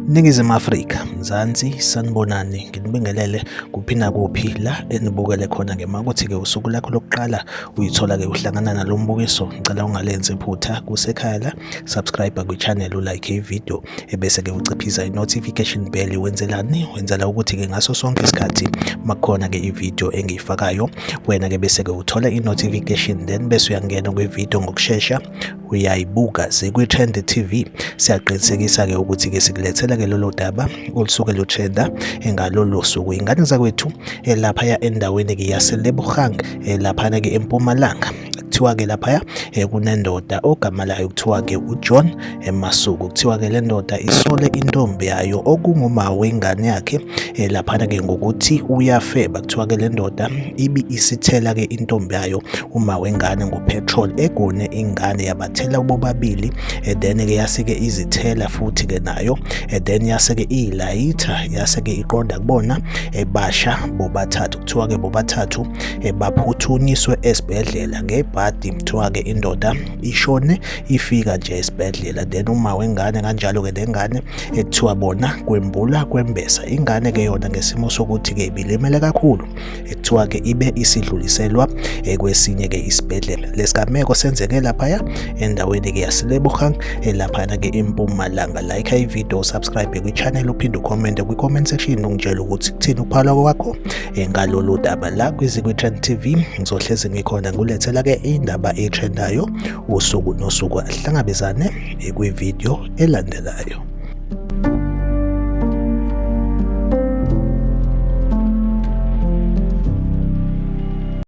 Ningizimu Afrika, Mzansi, sanibonani, nginibingelele kuphi nakuphi la enibukele khona ukuthi-ke usuku lakho lokuqala uyithola-ke uhlangana nalo mbukiso. Ngicela ungalenzi iphutha kusekhaya la, subscribe kwi-channel, ulike ivideo ebese-ke uciphiza i-notification bell. Wenzelani? Wenzela ukuthi-ke ngaso sonke isikhathi makukhona-ke ivideo engiyifakayo wena-ke bese-ke uthola i-notification, then bese uyangena kwivideo ngokushesha uyayibuka zikwi-Trend TV. Siyaqinisekisa-ke ukuthi-ke sikulethela-ke lolo daba olusuke lutrenda ngalolo suku. Ingane zakwethu laphaya endaweni-ke yaseLebogang laphana-ke eMpumalanga, kuthiwa-ke laphaya kunendoda ogama layo kuthiwa-ke uJohn Masuku. Kuthiwa-ke le ndoda isole intombi yayo okunguma wengane yakhe laphana-ke ngokuthi uyafeba. Kuthiwa-ke le ndoda ibi isithela-ke intombi yayo uma wengane ngopetrol egone ingane, yabathela bobabili, then-ke yaseke izithela futhi-ke nayo, then yaseke iyilayitha, yaseke iqonda kubona basha bobathathu. Kuthiwa-ke bobathathu baphuthunyiswe esibhedlela ngebhadi. Kuthiwa-ke indoda ishone ifika nje esibhedlela, then uma wengane kanjalo-ke nengane ekuthiwa bona kwembula kwembesa. Ingane-ke yona ngesimo sokuthi-ke ibilimele kakhulu, ekuthiwa-ke ibe isidluliselwa kwesinye-ke isibhedlela. Lesigameko senzeke laphaya endaweni-ke yaseLebogang laphana-ke eMpumalanga. Like ivideo, subscribe kwi-channel, uphinde ucommente kwi-comment section ungitshela ukuthi kuthini ukuphala kwakho ngalolu daba la kwi-Trend TV. Ngizohlezi ngikhona ngulethela-ke indaba etrendayo usuku nosuku. Ahlangabezane kwivideo elandelayo.